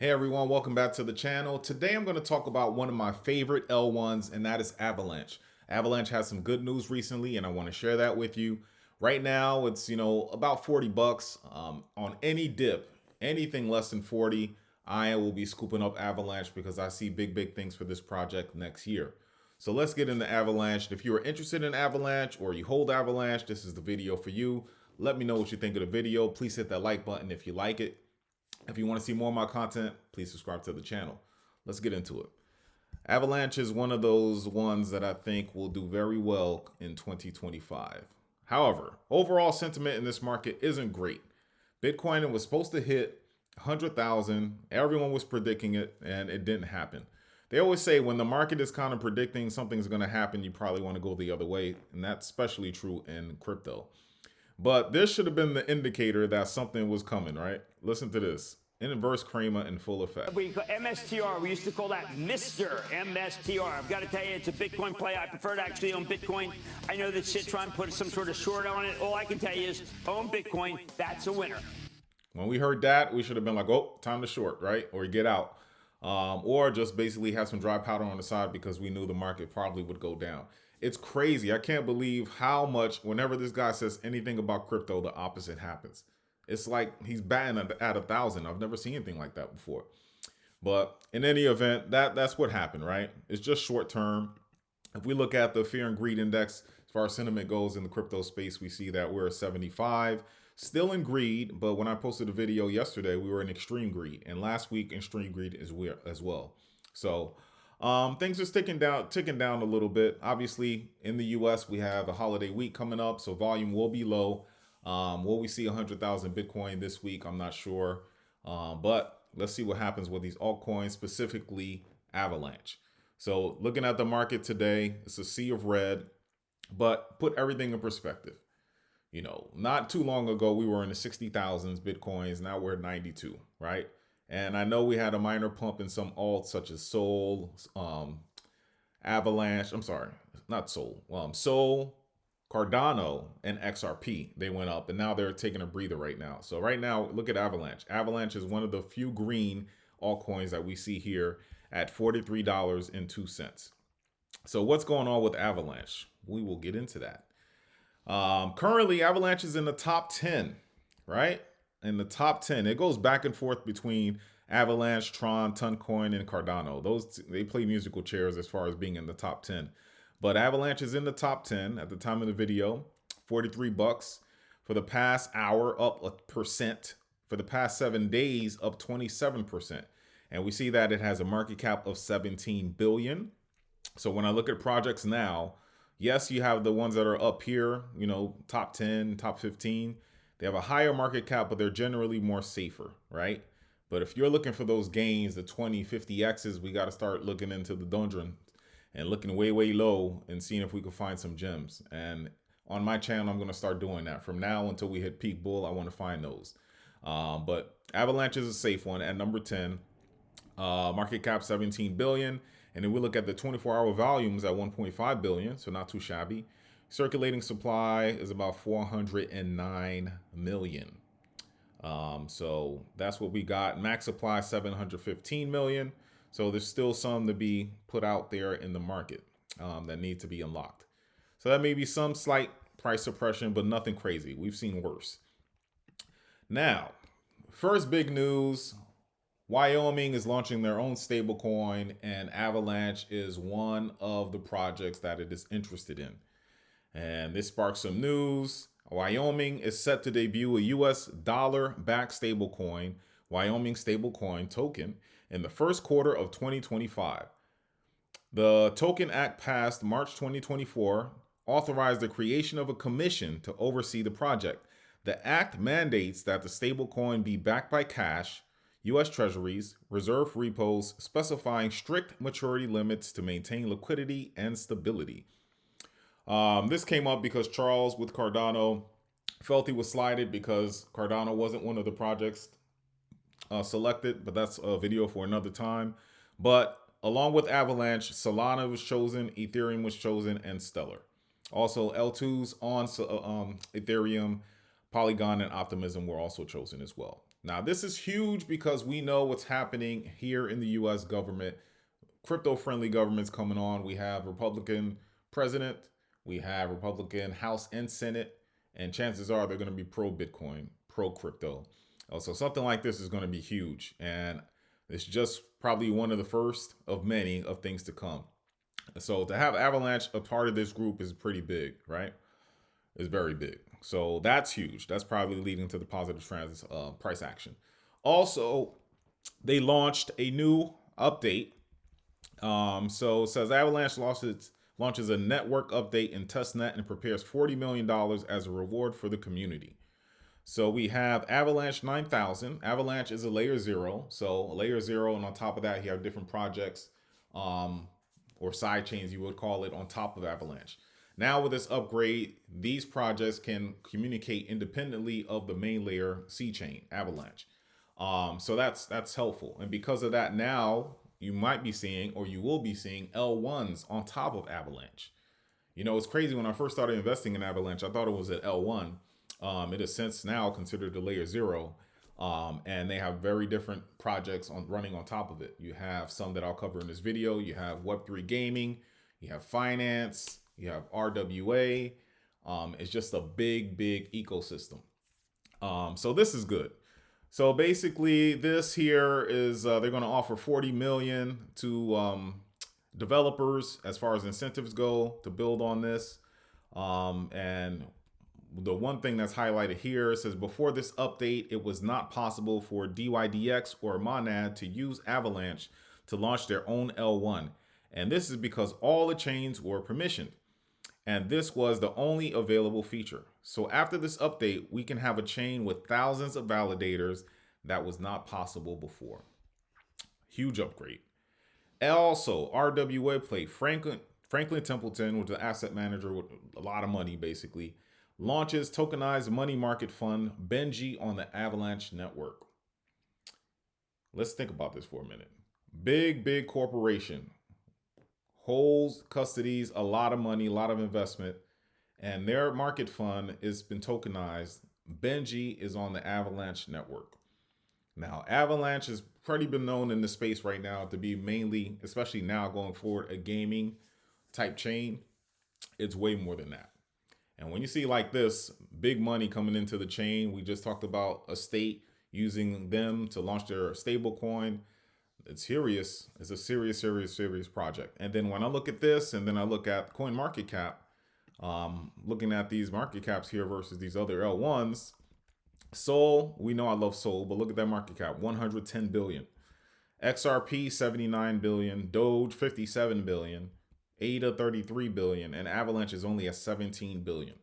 Hey everyone, welcome back to the channel. Today I'm going to talk about one of my favorite L1s, and that is Avalanche. Avalanche has some good news recently, and I want to share that with you. Right now, it's about 40 bucks on any dip, anything less than 40. I will be scooping up Avalanche because I see big things for this project next year. So let's get into Avalanche. If you are interested in Avalanche or you hold Avalanche, this is the video for you. Let me know what you think of the video. Please hit that like button if you like it. If you want to see more of my content, please subscribe to the channel. Let's get into it. Avalanche is one of those ones that I think will do very well in 2025. However, overall sentiment in this market isn't great. Bitcoin was supposed to hit 100,000. Everyone was predicting it, and it didn't happen. They always say when the market is kind of predicting something's going to happen, you probably want to go the other way, and that's especially true in crypto. But this should have been the indicator that something was coming, right? Listen to this. Inverse Kramer in full effect. We call MSTR. We used to call that Mr. MSTR. I've got to tell you, it's a Bitcoin play. I prefer to actually own Bitcoin. I know that Citron put some sort of short on it. All I can tell you is own Bitcoin. That's a winner. When we heard that, we should have been like, oh, time to short, right? Or get out. Or just basically have some dry powder on the side because we knew the market probably would go down. It's crazy. I can't believe how much, whenever this guy says anything about crypto, the opposite happens. It's like he's batting at 1,000. I've never seen anything like that before. But in any event, that's what happened, right? It's just short term. If we look at the fear and greed index, as far as sentiment goes in the crypto space, we see that we're at 75. Still in greed, but when I posted a video yesterday, we were in extreme greed. And last week, extreme greed is as well. So things are ticking down a little bit. Obviously, in the US, we have a holiday week coming up, so volume will be low. Will we see 100,000 Bitcoin this week? I'm not sure. But let's see what happens with these altcoins, specifically Avalanche. So looking at the market today, it's a sea of red, but put everything in perspective. Not too long ago, we were in the 60,000s Bitcoins. Now we're at 92, right? And I know we had a minor pump in some alts such as Sol, Avalanche. I'm sorry, not Sol. Sol, Cardano, and XRP. They went up, and now they're taking a breather right now. So right now, look at Avalanche. Avalanche is one of the few green altcoins that we see here at $43.02. So what's going on with Avalanche? We will get into that. Currently, Avalanche is in the top 10, right? In the top 10. It goes back and forth between Avalanche, Tron, Toncoin, and Cardano. They play musical chairs as far as being in the top 10. But Avalanche is in the top 10 at the time of the video, 43 bucks. For the past hour, up 1%. For the past 7 days, up 27%. And we see that it has a market cap of 17 billion. So when I look at projects now, yes, you have the ones that are up here, top 10, top 15. They have a higher market cap, but they're generally more safer, right? But if you're looking for those gains, the 20, 50Xs, we got to start looking into the dungeon and looking way low and seeing if we can find some gems. And on my channel, I'm going to start doing that. From now until we hit peak bull, I want to find those. But Avalanche is a safe one at number 10. Market cap 17 billion. And then we look at the 24-hour volumes at 1.5 billion, so not too shabby. Circulating supply is about 409 million. So that's what we got. Max supply 715 million. So there's still some to be put out there in the market that need to be unlocked. So that may be some slight price suppression, but nothing crazy. We've seen worse. Now, first big news. Wyoming is launching their own stablecoin, and Avalanche is one of the projects that it is interested in. And this sparks some news. Wyoming is set to debut a US dollar-backed stablecoin, Wyoming stablecoin token, in the first quarter of 2025. The Token Act passed March 2024, authorized the creation of a commission to oversee the project. The act mandates that the stablecoin be backed by cash, U.S. Treasuries, reserve repos, specifying strict maturity limits to maintain liquidity and stability. This came up because Charles with Cardano felt he was slighted because Cardano wasn't one of the projects selected, but that's a video for another time. But along with Avalanche, Solana was chosen, Ethereum was chosen, and Stellar. Also, L2s on Ethereum, Polygon, and Optimism were also chosen as well. Now, this is huge because we know what's happening here in the US government. Crypto-friendly governments coming on. We have Republican president, we have Republican House and Senate, and chances are they're going to be pro Bitcoin, pro crypto. So something like this is going to be huge, and it's just probably one of the first of many of things to come. So to have Avalanche a part of this group is pretty big, right? It's very big. So that's huge. That's probably leading to the positive price action. Also, they launched a new update. So it says Avalanche launches a network update in testnet and prepares $40 million as a reward for the community. So we have Avalanche 9000. Avalanche is a layer 0. So layer 0, and on top of that, you have different projects or side chains, you would call it, on top of Avalanche. Now with this upgrade, these projects can communicate independently of the main layer C chain, Avalanche. So that's helpful. And because of that, now you might be seeing, or you will be seeing, L1s on top of Avalanche. You know, it's crazy. When I first started investing in Avalanche, I thought it was at L1. It is since now considered the layer 0. And they have very different projects running on top of it. You have some that I'll cover in this video. You have Web3 gaming, you have finance, you have RWA. It's just a big ecosystem. So this is good. So basically, this here is they're going to offer 40 million to developers as far as incentives go to build on this. And the one thing that's highlighted here says before this update, it was not possible for DYDX or Monad to use Avalanche to launch their own L1. And this is because all the chains were permissioned. And this was the only available feature. So after this update, we can have a chain with thousands of validators that was not possible before. Huge upgrade. Also, RWA play Franklin Templeton, which is an asset manager with a lot of money, basically, launches tokenized money market fund Benji on the Avalanche network. Let's think about this for a minute. Big corporation holds, custodies a lot of money, a lot of investment, and their market fund has been tokenized. Benji is on the Avalanche network. Now, Avalanche has pretty been known in the space right now to be mainly, especially now going forward, a gaming type chain. It's way more than that. And when you see like this, big money coming into the chain, we just talked about a state using them to launch their stable coin. It's serious. It's a serious project. And then when I look at this, and then I look at coin market cap, looking at these market caps here versus these other L1s, Sol, we know I love Sol, but look at that market cap, 110 billion. XRP, 79 billion. Doge, 57 billion. ADA, 33 billion. And Avalanche is only at 17 billion.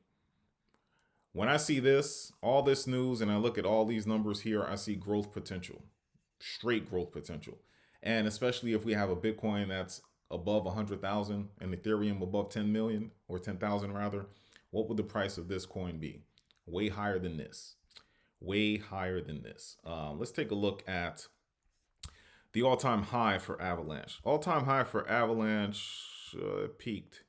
When I see this, all this news, and I look at all these numbers here, I see growth potential, straight growth potential. And especially if we have a Bitcoin that's above 100,000 and Ethereum above 10 million or 10,000 rather, what would the price of this coin be? Way higher than this. Way higher than this. Let's take a look at the all-time high for Avalanche. All-time high for Avalanche peaked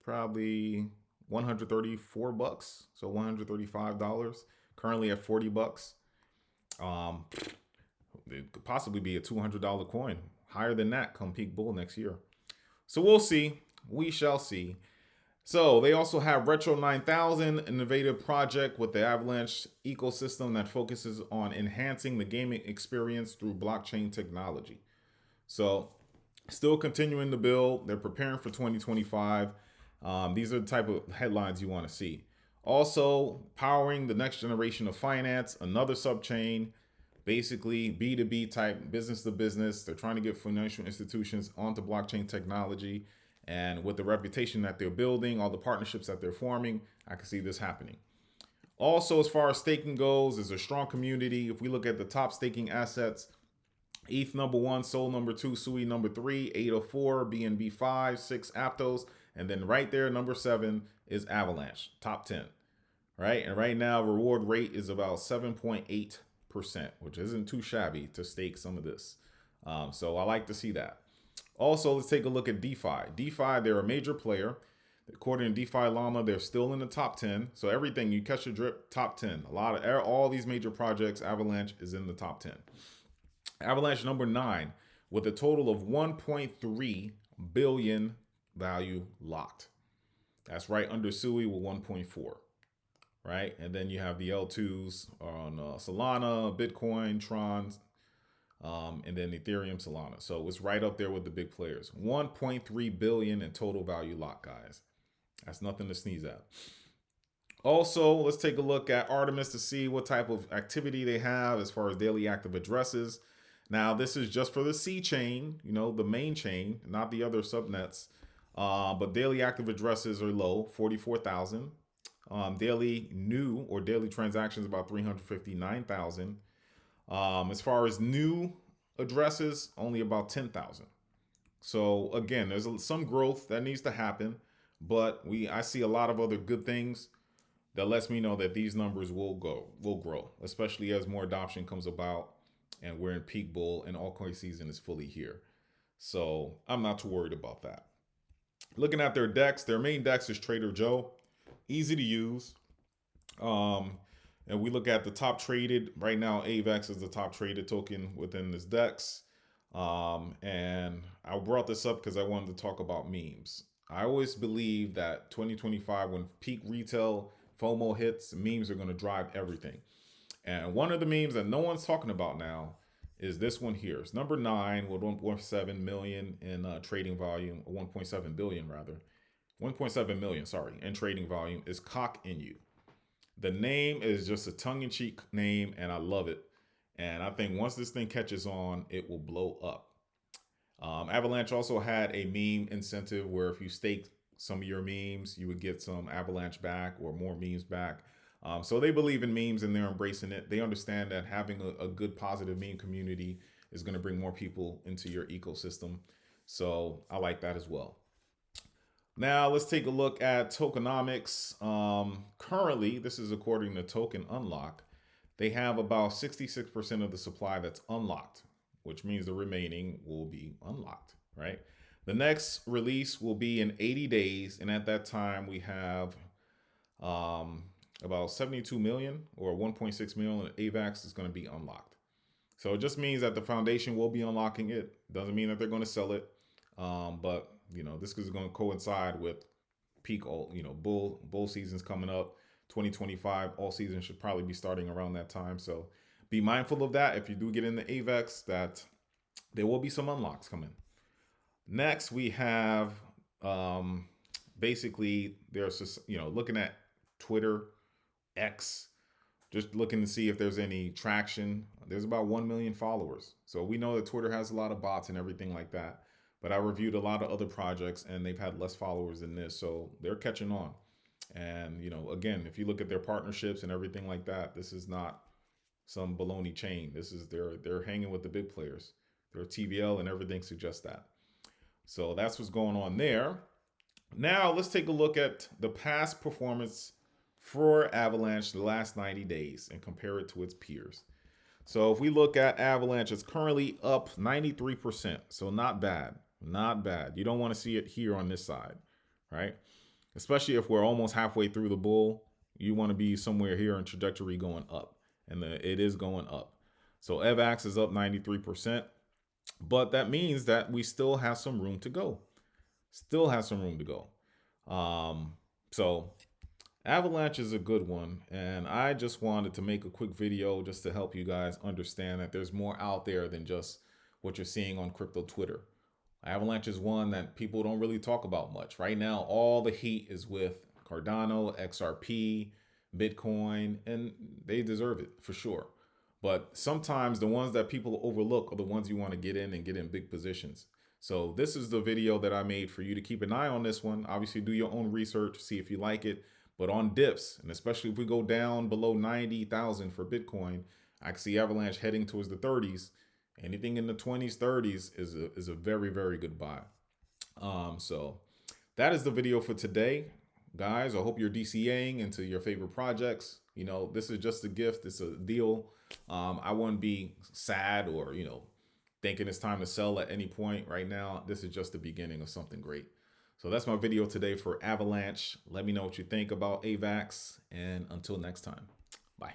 probably 134 bucks, so $135. Currently at 40 bucks. It could possibly be a $200 coin. Higher than that come peak bull next year. So we'll see. We shall see. So they also have Retro 9000, an innovative project with the Avalanche ecosystem that focuses on enhancing the gaming experience through blockchain technology. So still continuing to build. They're preparing for 2025. These are the type of headlines you want to see. Also, powering the next generation of finance, another subchain, basically B2B type, business to business. They're trying to get financial institutions onto blockchain technology. And with the reputation that they're building, all the partnerships that they're forming, I can see this happening. Also, as far as staking goes, there's a strong community. If we look at the top staking assets, ETH number 1, Sol number 2, Sui number 3, ADA 4, BNB 5, 6, Aptos. And then right there, number 7 is Avalanche, top 10. Right? And right now, reward rate is about 7.8%, which isn't too shabby to stake some of this. So I like to see that. Also, let's take a look at DeFi. DeFi, they're a major player. According to DeFi Llama, they're still in the top 10. So everything, you catch a drip, top 10. A lot of all these major projects, Avalanche is in the top 10. Avalanche number 9 with a total of 1.3 billion value locked. That's right under Sui with 1.4. Right, and then you have the L2s on Solana, Bitcoin, Tron, and then Ethereum, Solana. So it's right up there with the big players. 1.3 billion in total value lock, guys. That's nothing to sneeze at. Also, let's take a look at Artemis to see what type of activity they have as far as daily active addresses. Now, this is just for the C chain, the main chain, not the other subnets. But daily active addresses are low, 44,000. Daily new or daily transactions about 359,000. As far as new addresses, only about 10,000. So again, there's some growth that needs to happen, but I see a lot of other good things that lets me know that these numbers will grow, especially as more adoption comes about and we're in peak bull and altcoin season is fully here. So I'm not too worried about that. Looking at their DEX, their main DEX is Trader Joe, easy to use. And we look at the top traded right now. AVAX is the top traded token within this DEX. And I brought this up because I wanted to talk about memes. I always believe that 2025, when peak retail FOMO hits, memes are going to drive everything. And one of the memes that no one's talking about now is this one here. It's number 9 with 1.7 million in trading volume, or 1.7 billion rather. 1.7 million, sorry, in trading volume is Cock in You. The name is just a tongue-in-cheek name, and I love it. And I think once this thing catches on, it will blow up. Avalanche also had a meme incentive where if you stake some of your memes, you would get some Avalanche back or more memes back. So they believe in memes and they're embracing it. They understand that having a good positive meme community is going to bring more people into your ecosystem. So I like that as well. Now let's take a look at tokenomics. Currently, this is according to Token Unlock. They have about 66% of the supply that's unlocked, which means the remaining will be unlocked, right? The next release will be in 80 days. And at that time, we have about 72 million or 1.6 million AVAX is going to be unlocked. So it just means that the foundation will be unlocking it. Doesn't mean that they're going to sell it. But this is going to coincide with peak, bull seasons coming up. 2025, all season should probably be starting around that time. So be mindful of that. If you do get in the AVAX, that there will be some unlocks coming. Next, we have basically there's just, looking at Twitter, X, just looking to see if there's any traction. There's about 1 million followers. So we know that Twitter has a lot of bots and everything like that. But I reviewed a lot of other projects and they've had less followers than this. So they're catching on. And, again, if you look at their partnerships and everything like that, this is not some baloney chain. This is they're hanging with the big players. Their TVL and everything suggests that. So that's what's going on there. Now let's take a look at the past performance for Avalanche the last 90 days and compare it to its peers. So if we look at Avalanche, it's currently up 93%. So not bad. Not bad. You don't want to see it here on this side, right? Especially if we're almost halfway through the bull. You want to be somewhere here in trajectory going up. And it is going up. So AVAX is up 93%. But that means that we still have some room to go. Still have some room to go. So Avalanche is a good one. And I just wanted to make a quick video just to help you guys understand that there's more out there than just what you're seeing on crypto Twitter. Avalanche is one that people don't really talk about much. Right now, all the heat is with Cardano, XRP, Bitcoin, and they deserve it for sure. But sometimes the ones that people overlook are the ones you want to get in and get in big positions. So this is the video that I made for you to keep an eye on this one. Obviously, do your own research, see if you like it. But on dips, and especially if we go down below 90,000 for Bitcoin, I can see Avalanche heading towards the 30s. Anything in the 20s, 30s is a very, very good buy. So that is the video for today. Guys, I hope you're DCAing into your favorite projects. This is just a gift. It's a deal. I wouldn't be sad or, thinking it's time to sell at any point right now. This is just the beginning of something great. So that's my video today for Avalanche. Let me know what you think about AVAX. And until next time, bye.